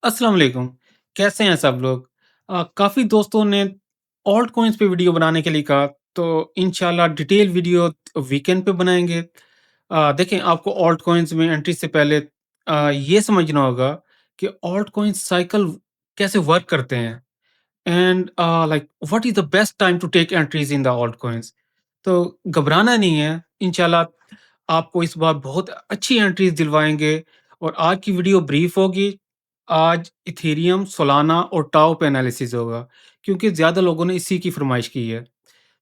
अस्सलाम वालेकुम। कैसे हैं सब लोग? काफ़ी दोस्तों ने ऑल्ट कॉइन्स पे वीडियो बनाने के लिए कहा, तो इंशाल्लाह डिटेल वीडियो वीकेंड पे बनाएँगे। देखें, आपको ऑल्ट कॉइन्स में एंट्री से पहले ये समझना होगा कि ऑल्ट कॉइन्स साइकिल कैसे वर्क करते हैं। And like what is the best time to take entries in the altcoins. तो घबराना नहीं है, इंशाल्लाह आपको इस बार बहुत अच्छी एंट्रीज़ दिलवाएँगे। और आज की वीडियो ब्रीफ होगी। आज इथेरियम, सोलाना और टाओ पे एनालिसिस होगा, क्योंकि ज़्यादा लोगों ने इसी की फ़रमाइश की है।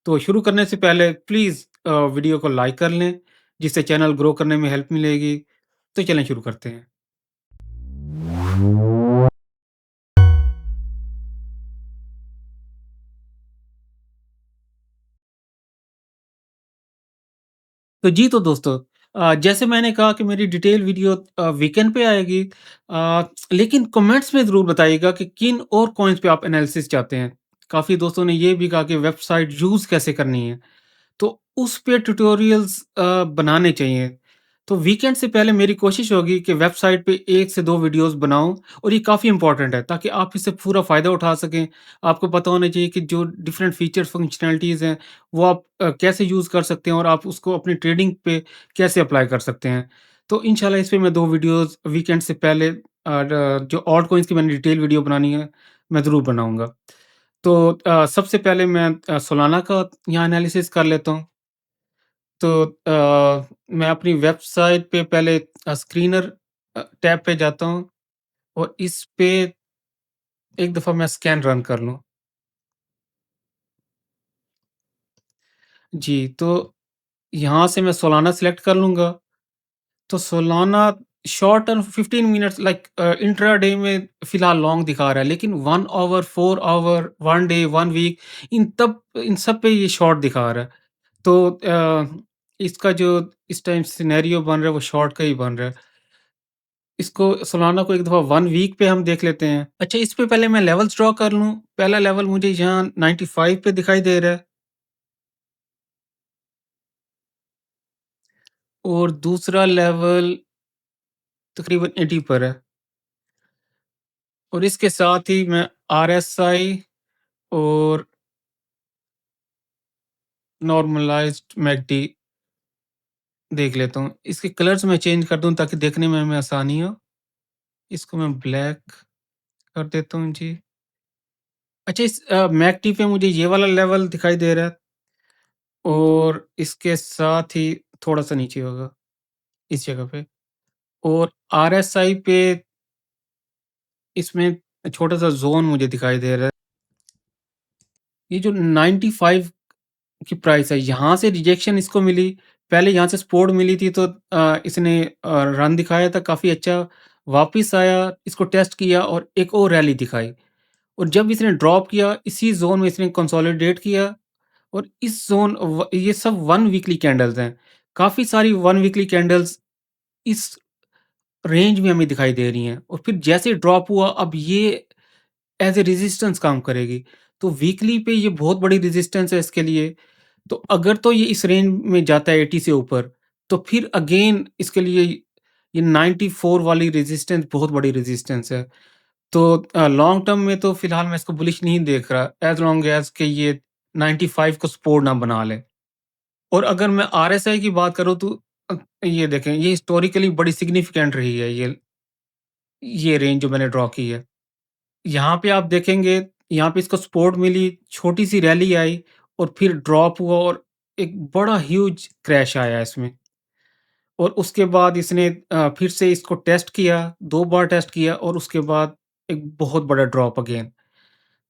तो शुरू करने से पहले प्लीज़ वीडियो को लाइक कर लें, जिससे चैनल ग्रो करने में हेल्प मिलेगी। तो चलें शुरू करते हैं। तो जी, तो दोस्तों, जैसे मैंने कहा कि मेरी डिटेल वीडियो वीकेंड पे आएगी। लेकिन कमेंट्स में ज़रूर बताइएगा कि किन और कॉइन्स पे आप एनालिसिस चाहते हैं। काफ़ी दोस्तों ने ये भी कहा कि वेबसाइट यूज़ कैसे करनी है। तो उस पे ट्यूटोरियल्स बनाने चाहिए। तो वीकेंड से पहले मेरी कोशिश होगी कि वेबसाइट पे 1 से 2 वीडियोज़ बनाऊँ, और ये काफ़ी इम्पोर्टेंट है ताकि आप इससे पूरा फ़ायदा उठा सकें। आपको पता होना चाहिए कि जो डिफरेंट फ़ीचर्स, फ़ंक्शनैलिटीज़ हैं, वो आप कैसे यूज़ कर सकते हैं और आप उसको अपनी ट्रेडिंग पे कैसे अप्लाई कर सकते हैं। तो इंशाल्लाह इस पे मैं 2 वीडियोज़ वीकेंड से पहले जो ऑल्ट कॉइन्स की मैंने डिटेल वीडियो बनानी है, मैं ज़रूर बनाऊँगा। तो सबसे पहले मैं सोलाना का यहाँ एनालिसिस कर लेता हूँ। तो मैं अपनी वेबसाइट पे पहले स्क्रीनर टैब पे जाता हूँ, और इस पे एक दफ़ा मैं स्कैन रन कर लूँ। जी, तो यहाँ से मैं सोलाना सेलेक्ट कर लूँगा। तो Solana short term 15 minutes, like intraday में फ़िलहाल लॉन्ग दिखा रहा है, लेकिन 1 आवर, 4 आवर, 1 डे, 1 वीक, इन सब पे ये शॉर्ट दिखा रहा है। तो इसका जो इस टाइम सिनेरियो बन रहा है, वो शॉर्ट का ही बन रहा है। इसको सोलाना को एक दफ़ा 1 वीक पे हम देख लेते हैं। अच्छा, इस पे पहले मैं लेवल्स ड्रॉ कर लूँ। पहला लेवल मुझे यहाँ 95 पे दिखाई दे रहा है, और दूसरा लेवल तकरीबन 80 पर है। और इसके साथ ही मैं आरएसआई और नॉर्मलाइज़्ड मैकडी देख लेता हूँ। इसके कलर्स मैं चेंज कर दूँ ताकि देखने में हमें आसानी हो। इसको मैं ब्लैक कर देता हूँ जी। अच्छा, इस मैकडी पे मुझे ये वाला लेवल दिखाई दे रहा है, और इसके साथ ही थोड़ा-सा नीचे होगा, इस जगह पे। और आरएसआई पे इसमें छोटा-सा ज़ोन मुझे दिखाई दे रहा है। ये जो 95 की प्राइस है, यहाँ से रिजेक्शन इसको मिली। पहले यहाँ से सपोर्ट मिली थी, तो इसने रन दिखाया था काफ़ी अच्छा। वापिस आया, इसको टेस्ट किया और एक और रैली दिखाई। और जब इसने ड्रॉप किया, इसी ज़ोन में इसने कंसोलिडेट किया। और इस ज़ोन व ये सब 1 वीकली कैंडल्स हैं। काफ़ी सारी 1 वीकली कैंडल्स इस रेंज में हमें दिखाई दे रही हैं, और फिर जैसे ड्रॉप हुआ, अब ये एज़ ए रेजिस्टेंस काम करेगी। तो वीकली पे ये बहुत बड़ी रेजिस्टेंस है इसके लिए। तो अगर तो ये इस रेंज में जाता है 80 से ऊपर, तो फिर अगेन इसके लिए ये 94 वाली रेजिस्टेंस बहुत बड़ी रेजिस्टेंस है। तो लॉन्ग टर्म में तो फिलहाल मैं इसको बुलिश नहीं देख रहा, एज़ लॉन्ग एज़ कि ये 95 को सपोर्ट ना बना ले। और अगर मैं आरएसआई की बात करूँ, तो ये देखें, ये हिस्टोरिकली बड़ी सिग्निफिकेंट रही है ये रेंज जो मैंने ड्रॉ की है। यहाँ पे आप देखेंगे, यहाँ पे इसको सपोर्ट मिली, छोटी-सी रैली आई, और फिर ड्रॉप हुआ, और एक बड़ा ह्यूज क्रैश आया इसमें। और उसके बाद इसने फिर से इसको टेस्ट किया, 2 बार टेस्ट किया, और उसके बाद एक बहुत बड़ा ड्रॉप अगेन।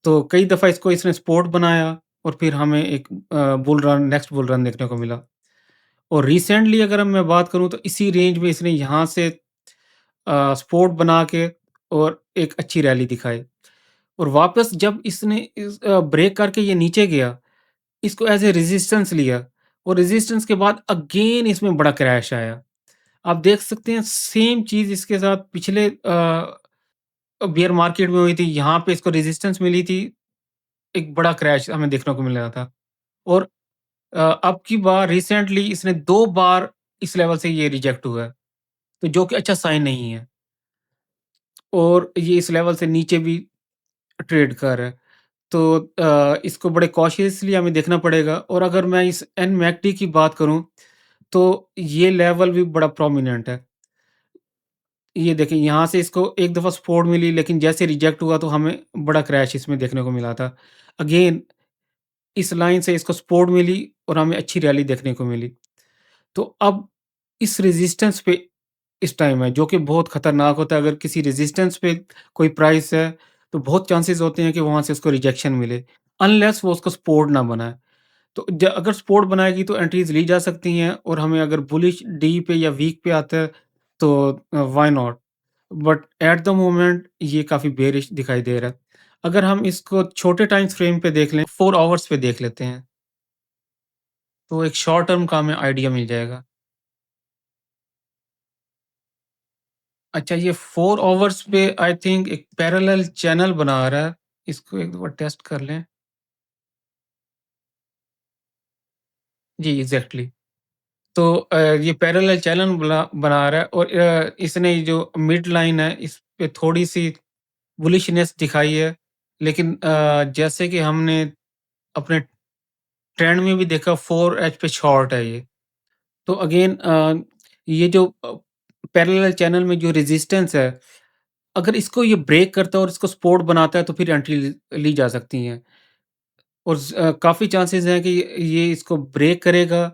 तो कई दफ़ा इसको इसने सपोर्ट बनाया, और फिर हमें एक नेक्स्ट बुल रन देखने को मिला। और रिसेंटली अगर मैं बात करूँ, तो इसी रेंज में इसने यहाँ से सपोर्ट बना के और एक अच्छी रैली दिखाई। और वापस जब इसने ब्रेक करके ये नीचे गया, इसको एज़ ए रेजिस्टेंस लिया, और रेजिस्टेंस के बाद अगेन इसमें बड़ा क्रैश आया। आप देख सकते हैं सेम चीज़ इसके साथ पिछले बियर मार्केट में हुई थी। यहाँ पे इसको रेजिस्टेंस मिली थी, एक बड़ा क्रैश हमें देखने को मिल रहा था। और अब की बार रिसेंटली इसने 2 बार इस लेवल से ये रिजेक्ट हुआ है, तो जो कि अच्छा साइन नहीं है। और ये इस लेवल से नीचे भी ट्रेड कर रहा है। तो इसको बड़े कॉशियसली हमें देखना पड़ेगा और अगर मैं इस एनएमएकटी की बात करूँ, तो ये लेवल भी बड़ा प्रोमिनेंट है। ये देखें यहाँ से इसको एक दफ़ा सपोर्ट मिली लेकिन जैसे रिजेक्ट हुआ तो हमें बड़ा क्रैश इसमें देखने को मिला था। अगेन इस लाइन से इसको सपोर्ट मिली और हमें अच्छी रैली देखने को मिली। तो अब इस रेजिस्टेंस पे इस टाइम है जो कि बहुत खतरनाक होता है। अगर किसी रेजिस्टेंस पे कोई प्राइस है तो बहुत चांसेस होते हैं कि वहाँ से उसको रिजेक्शन मिले, अनलेस वो उसको सपोर्ट ना बनाए। तो अगर सपोर्ट बनाएगी तो एंट्रीज ली जा सकती हैं और हमें अगर बुलिश डी पे या वीक पे आता है तो why not. But at the moment ये काफ़ी बेरिश दिखाई दे रहा है। अगर हम इसको छोटे टाइम फ्रेम पे देख लें, 4 आवर्स पे देख लेते हैं, तो एक शॉर्ट टर्म का हमें आइडिया मिल जाएगा। अच्छा, ये 4 आवर्स पे आई थिंक एक पैरेलल चैनल बना रहा है। इसको एक बार टेस्ट कर लें। जी, एग्ज़ैक्टली। तो ये पैरेलल चैनल बना रहा है और इसने ये जो मिड लाइन है इस पे थोड़ी-सी बुलिशनेस दिखाई है। लेकिन जैसे कि हमने अपने ट्रेंड में भी देखा, 4 एज पे शॉर्ट है ये। तो अगेन ये जो पैरेलल चैनल में जो रेजिस्टेंस है, अगर इसको ये ब्रेक करता है और इसको सपोर्ट बनाता है तो फिर एंट्री ली जा सकती हैं। और काफ़ी चांसेस हैं कि ये इसको ब्रेक करेगा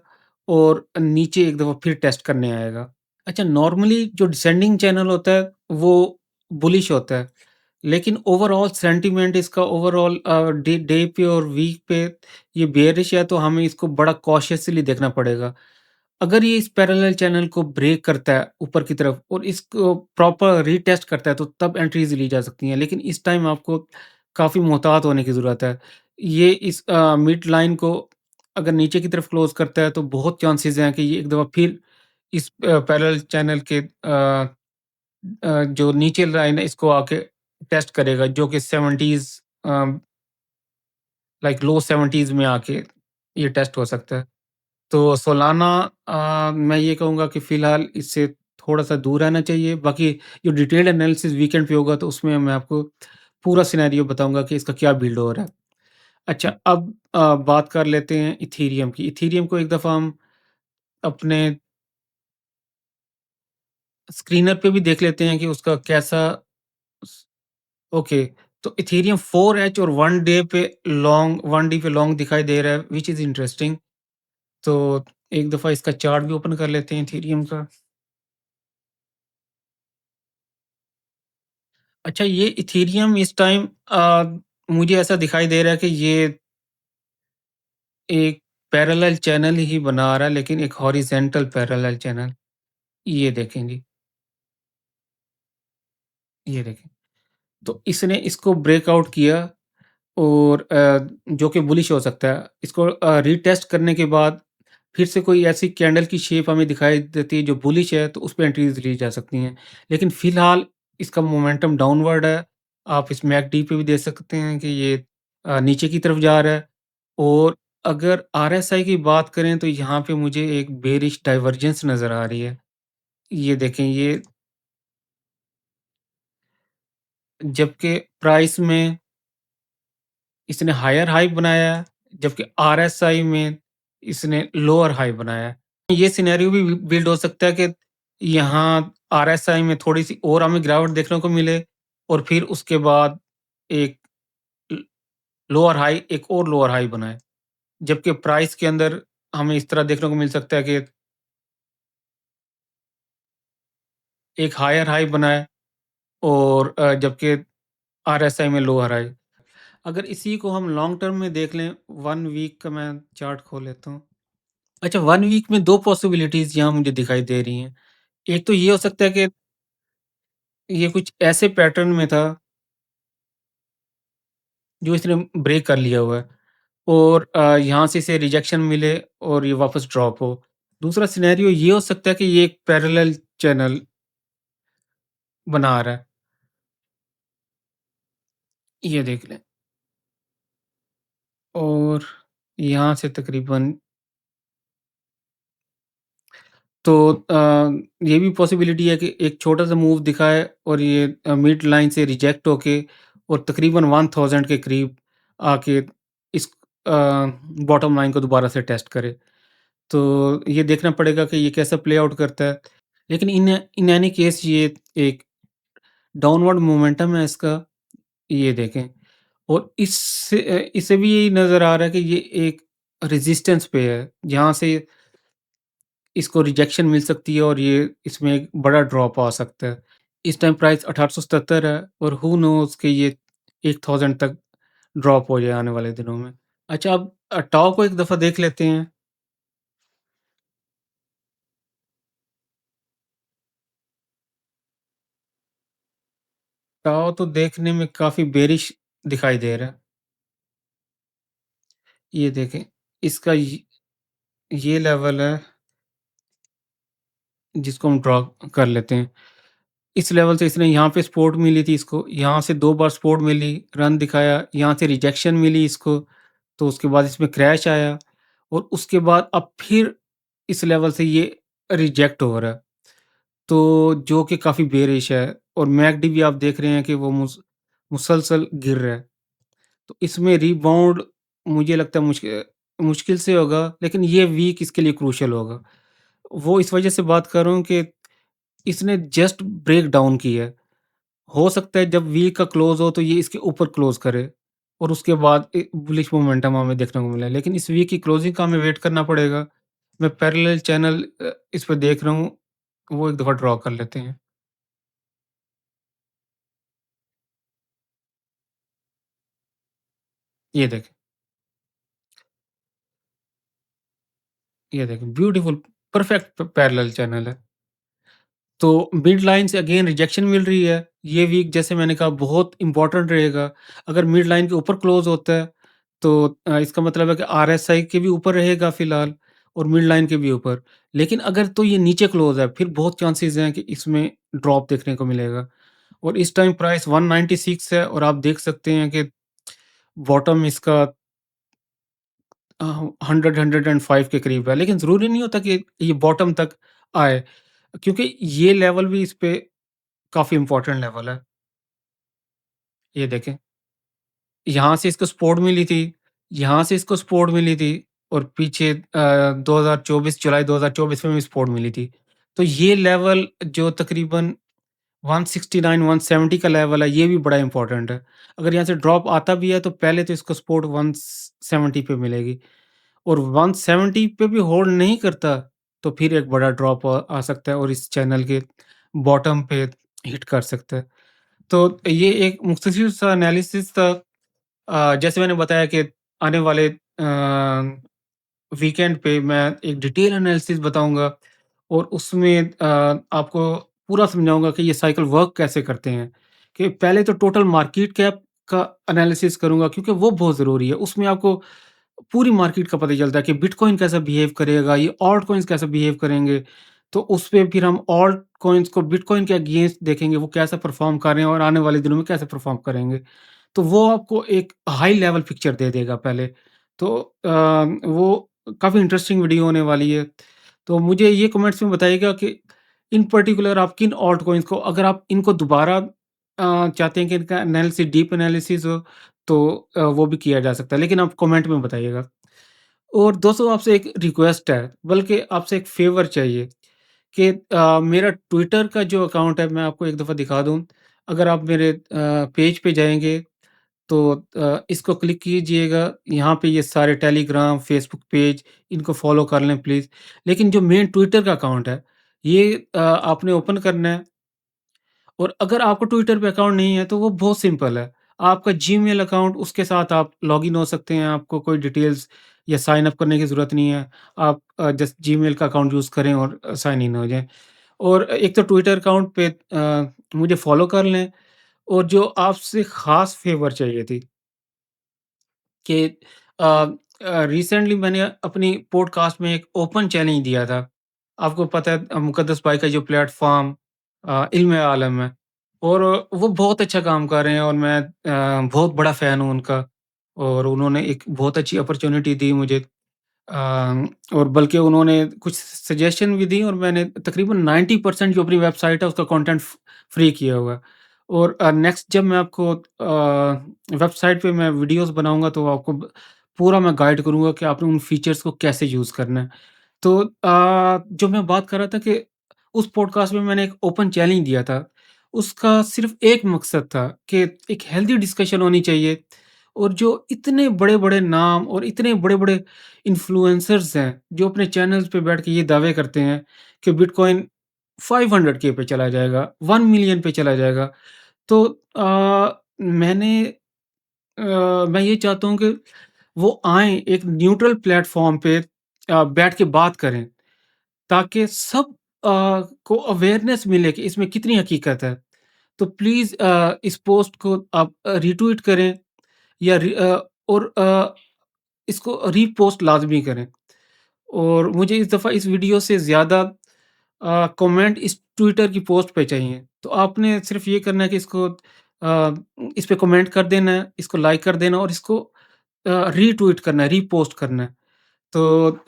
और नीचे एक दफ़ा फिर टेस्ट करने आएगा। अच्छा, नॉर्मली जो डिसेंडिंग चैनल होता है वो बुलिश होता है। लेकिन ओवरऑल सेंटीमेंट इसका ओवरऑल डे डे पे और वीक पे ये बेयरिश है, तो हमें इसको बड़ा कॉशियसली देखना पड़ेगा। अगर ये इस पैरेलल चैनल को ब्रेक करता है ऊपर की तरफ और इसको प्रॉपर रीटेस्ट करता है तो तब एंट्रीज़ ली जा सकती हैं। लेकिन इस टाइम आपको काफ़ी मुहतात होने की ज़रूरत है। ये इस मिड लाइन को अगर नीचे की तरफ क्लोज़ करता है तो बहुत चांसेज़ हैं कि ये एक दफ़ा फिर इस पैरेलल चैनल के जो नीचे लाइन है इसको आके टेस्ट करेगा, जो कि 70s लाइक लो 70s में आके ये टेस्ट हो सकता है। तो सोलाना मैं ये कहूँगा कि फ़िलहाल इससे थोड़ा-सा दूर रहना चाहिए। बाकी जो डिटेल्ड एनालिसिस वीकेंड पे होगा तो उसमें मैं आपको पूरा सिनेरियो बताऊँगा कि इसका क्या बिल्ड हो रहा है। अच्छा, अब बात कर लेते हैं इथेरियम की। इथेरियम को एक दफ़ा हम अपने स्क्रीनर पे भी देख लेते हैं कि उसका कैसा स ओके, तो इथेरियम 4H और 1 डे पे लॉन्ग 1 डी पे लॉन्ग दिखाई दे रहा है, व्हिच इज़ इंटरेस्टिंग। तो एक दफ़ा इसका चार्ट भी ओपन कर लेते हैं इथेरियम का। अच्छा, ये इथेरियम इस टाइम मुझे ऐसा दिखाई दे रहा है कि ये एक पैरेलल चैनल ही बना रहा है, लेकिन एक हॉरिज़ॉन्टल पैरेलल चैनल। ये देखें जी, ये देखें। तो इसने इसको ब्रेकआउट किया और जो कि बुलिश हो सकता है। इसको रीटेस्ट करने के बाद फिर से कोई ऐसी कैंडल की शेप हमें दिखाई देती है जो बुलिश है, तो उस पे एंट्रीज़ ली जा सकती हैं। लेकिन फ़िलहाल इसका मोमेंटम डाउनवर्ड है। आप इस मैकडी पे भी देख सकते हैं कि ये नीचे की तरफ जा रहा है। और अगर आरएसआई की बात करें तो यहाँ पे मुझे एक बेयरिश डाइवर्जेंस नज़र आ रही है। ये देखें, ये जबकि प्राइस में इसने हायर हाई बनाया है, जबकि आरएसआई में इसने लोअर हाई बनाया है। ये सिनेरियो भी बिल्ड हो सकता है कि यहाँ आरएसआई में थोड़ी-सी और हमें गिरावट देखने को मिले और फिर उसके बाद एक ल लोअर हाई एक और लोअर हाई बनाए। जबकि प्राइस के अंदर हमें इस तरह देखने को मिल सकता है कि एक हायर हाई बनाए और जबकि आरएसआई में लोअर हाई। अगर इसी को हम लॉन्ग टर्म में देख लें, 1 वीक का मैं चार्ट खोल लेता हूँ। अच्छा, 1 वीक में 2 पॉसिबिलिटीज़ यहाँ मुझे दिखाई दे रही हैं। एक तो ये हो सकता है कि ये कुछ ऐसे पैटर्न में था जो इसने ब्रेक कर लिया हुआ है और यहाँ से इसे रिजेक्शन मिले और ये वापस ड्रॉप हो। दूसरा सिनेरियो ये हो सकता है कि ये एक पैरेलल चैनल बना रहा है। ये देख लें और यहाँ से तकरीबन तो ये भी पॉसिबिलिटी है कि एक छोटा-सा मूव दिखाए और ये मिड लाइन से रिजेक्ट होके और तकरीबन 1000 के करीब आके इस बॉटम लाइन को दोबारा से टेस्ट करे। तो ये देखना पड़ेगा कि ये कैसा प्ले आउट करता है। लेकिन इन एनी केस ये एक डाउनवर्ड मोमेंटम है इसका, ये देखें। और इससे भी यही नज़र आ रहा है कि ये एक रेजिस्टेंस पे है, जहाँ से इसको रिजेक्शन मिल सकती है और ये इसमें एक बड़ा ड्रॉप आ सकता है। इस टाइम प्राइस 1877 है और हू नोज़ कि ये 1000 तक ड्रॉप हो जाए आने वाले दिनों में। अच्छा, अब टाओ को एक दफ़ा देख लेते हैं। टाओ तो देखने में काफ़ी बेयरिश दिखाई दे रहा है। ये देखें, इसका ये लेवल है जिसको हम ड्रॉ कर लेते हैं। इस लेवल से इसने यहाँ पे सपोर्ट मिली थी इसको, यहाँ से 2 बार सपोर्ट मिली, रन दिखाया, यहाँ से रिजेक्शन मिली इसको, तो उसके बाद इसमें क्रैश आया और उसके बाद अब फिर इस लेवल से ये रिजेक्ट हो रहा है। तो जो कि काफ़ी बेयरिश है और मैकडी भी आप देख रहे हैं कि वो मुसलसल गिर रहा है। तो इसमें रिबाउंड मुझे लगता है मुश्किल से होगा, लेकिन ये वीक इसके लिए क्रूशियल होगा। वो इस वजह से बात कर रहा हूँ कि इसने जस्ट ब्रेक डाउन की है। हो सकता है जब वीक का क्लोज़ हो तो ये इसके ऊपर क्लोज़ करे और उसके बाद बुलिश मोमेंटम हमें देखने को मिले। लेकिन इस वीक की क्लोज़िंग का हमें वेट करना पड़ेगा। मैं पैरेलल चैनल इस पे देख रहा हूँ, वो एक दफ़ा ड्रॉ कर लेते हैं। ये देखें, ये देखें, ब्यूटीफुल परफेक्ट पैरेलल चैनल है। तो मिड लाइन से अगेन रिजेक्शन मिल रही है। ये वीक जैसे मैंने कहा बहुत इम्पोर्टेंट रहेगा। अगर मिड लाइन के ऊपर क्लोज़ होता है तो इसका मतलब है कि आरएसआई के भी ऊपर रहेगा फ़िलहाल और मिड लाइन के भी ऊपर। लेकिन अगर तो ये नीचे क्लोज़ है फिर बहुत चांसेज़ हैं कि इसमें ड्रॉप देखने को मिलेगा। और इस टाइम प्राइस 196 है और आप देख सकते हैं कि बॉटम इसका 105 के करीब है। लेकिन ज़रूरी नहीं होता कि ये बॉटम तक आए, क्योंकि ये लेवल भी इस पे काफ़ी इम्पोर्टेंट लेवल है। ये देखें, यहाँ से इसको सपोर्ट मिली थी, यहाँ से इसको सपोर्ट मिली थी और पीछे 2024 जुलाई 2024 में भी सपोर्ट मिली थी। तो ये लेवल जो तकरीबन 169-170 का लेवल है, ये भी बड़ा इम्पोर्टेंट है। अगर यहाँ से ड्रॉप आता भी है तो पहले तो इसको सपोर्ट 170 पे मिलेगी और 170 पे भी होल्ड नहीं करता, तो फिर एक बड़ा ड्रॉप आ सकता है और इस चैनल के बॉटम पे हिट कर सकता है। तो ये एक मुख्तसर सा एनालिसिस था। जैसे मैंने बताया कि आने वाले वीकेंड पे मैं एक डिटेल एनालिसिस बताऊँगा और उसमें आपको पूरा समझाऊँगा कि ये साइकिल वर्क कैसे करते हैं। कि पहले तो टोटल मार्केट कैप का एनालिसिस करूँगा क्योंकि वो बहुत ज़रूरी है। उसमें आपको पूरी मार्केट का पता चलता है कि बिटकॉइन कैसा बिहेव करेगा, ये ऑल्ट कॉइन्स कैसे बिहेव करेंगे। तो उसपे फिर हम ऑल्ट कॉइन्स को बिटकॉइन के अगेंस्ट देखेंगे, वो कैसा परफ़ॉर्म कर रहे हैं और आने वाले दिनों में कैसे परफ़ॉर्म करेंगे। तो वो आपको एक हाई लेवल पिक्चर दे देगा पहले। तो वो काफ़ी इंटरेस्टिंग वीडियो होने वाली है। तो मुझे ये कमेंट्स में बताइएगा कि इन पर्टिकुलर आप किन ऑल्ट कॉइन्स को, अगर आप इनको दोबारा चाहते हैं कि इनका एनालिसिस डीप एनालिसिस हो तो वो भी किया जा सकता है। लेकिन आप कमेंट में बताइएगा। और दोस्तों आपसे एक रिक्वेस्ट है, बल्कि आपसे एक फ़ेवर चाहिए कि मेरा ट्विटर का जो अकाउंट है मैं आपको एक दफ़ा दिखा दूँ। अगर आप मेरे पेज पे जाएँगे तो इसको क्लिक कीजिएगा, यहाँ पे ये सारे टेलीग्राम, फ़ेसबुक पेज इनको फ़ॉलो कर लें प्लीज़। लेकिन जो मेन ट्विटर का अकाउंट है, ये आपने ओपन करना है और अगर आपको ट्विटर पे अकाउंट नहीं है तो वो बहुत सिंपल है। आपका जीमेल अकाउंट उसके साथ आप लॉगिन हो सकते हैं, आपको कोई डिटेल्स या साइन अप करने की ज़रूरत नहीं है। आप जस्ट जीमेल का अकाउंट यूज़ करें और साइन इन हो जाएँ। और एक तो ट्विटर अकाउंट पे मुझे फ़ॉलो कर लें और जो आपसे ख़ास फ़ेवर चाहिए थी कि रिसेंटली मैंने अपनी पॉडकास्ट में एक ओपन चैलेंज दिया था। आपको पता है मुक़द्दस भाई का जो प्लेटफ़ॉर्म इल्म आलम है और वो बहुत अच्छा काम कर रहे हैं और मैं बहुत बड़ा फ़ैन हूँ उनका और उन्होंने एक बहुत अच्छी अपॉर्च्युनिटी दी मुझे। और बल्कि उन्होंने कुछ सजेशन भी दी और मैंने तकरीबन 90% जो अपनी वेबसाइट है उसका कंटेंट फ्री किया हुआ है। और नेक्स्ट जब मैं आपको वेबसाइट पे मैं वीडियोज़ बनाऊँगा तो आपको पूरा मैं गाइड करूँगा कि आपने उन फीचर्स को कैसे यूज़ करना है। तो जो मैं बात कर रहा था कि उस पॉडकास्ट में मैंने एक ओपन चैलेंज दिया था। उसका सिर्फ़ एक मकसद था कि एक हेल्दी डिस्कशन होनी चाहिए और जो इतने बड़े-बड़े नाम और इतने बड़े-बड़े इन्फ्लुएंसर्स हैं, जो अपने चैनल्स पे बैठ के ये दावे करते हैं कि बिटकॉइन 500 के पे चला जाएगा, 1 मिलियन पे चला जाएगा। तो मैं ये चाहता हूँ कि वो आएँ एक न्यूट्रल प्लेटफ़ॉर्म पे बैठ के बात करें, ताकि सब को अवेयरनेस मिले कि इसमें कितनी हकीकत है। तो प्लीज़ इस पोस्ट को आप रीट्वीट करें या और इसको रीपोस्ट लाज़मी करें। और मुझे इस दफ़ा इस वीडियो से ज़्यादा कमेंट इस ट्विटर की पोस्ट पे चाहिए। तो आपने सिर्फ़ ये करना है कि इस पे कमेंट कर देना है, इसको लाइक कर देना और इसको रीट्वीट करना है, रीपोस्ट करना है। तो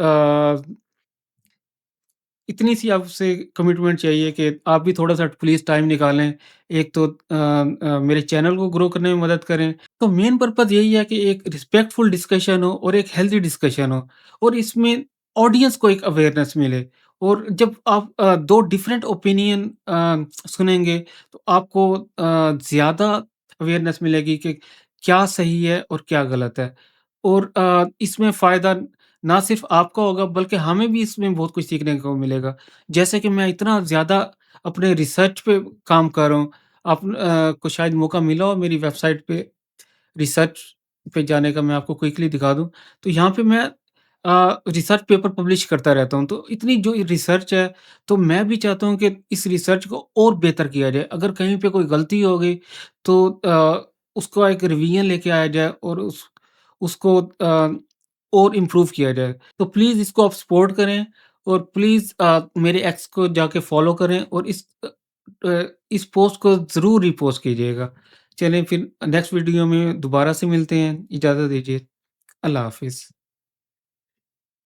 इतनी सी आपसे कमिटमेंट चाहिए कि आप भी थोड़ा-सा प्लीज़ टाइम निकालें। एक तो मेरे चैनल को ग्रो करने में मदद करें। तो मेन पर्पज़ यही है कि एक रिस्पेक्टफुल डिस्कशन हो और एक हेल्दी डिस्कशन हो और इसमें ऑडियंस को एक अवेयरनेस मिले। और जब आप 2 डिफरेंट ओपिनियन सुनेंगे तो आपको ज़्यादा अवेयरनेस मिलेगी कि क्या सही है और क्या गलत है। और इसमें फ़ायदा ना सिर्फ़ आपका होगा बल्कि हमें भी इसमें बहुत कुछ सीखने को मिलेगा। जैसे कि मैं इतना ज़्यादा अपने रिसर्च पे काम कर रहा हूँ, को शायद मौका मिला हो मेरी वेबसाइट पे रिसर्च पे जाने का, मैं आपको क्विकली दिखा दूँ। तो यहाँ पे मैं रिसर्च पेपर पब्लिश करता रहता हूँ, तो इतनी जो ये रिसर्च है, तो मैं भी चाहता हूँ कि इस रिसर्च को और बेहतर किया जाए। अगर कहीं पे कोई गलती हो गई तो उसका एक रिवीजन लेके आया जाए और उसको और इम्प्रूव किया जाए। तो प्लीज़ इसको आप सपोर्ट करें और प्लीज़ मेरे एक्स को जाके फॉलो करें और इस पोस्ट को ज़रूर रीपोस्ट कीजिएगा। चलें फिर नेक्स्ट वीडियो में दोबारा से मिलते हैं। इजाज़त दीजिए। अल्लाह हाफ़िज़।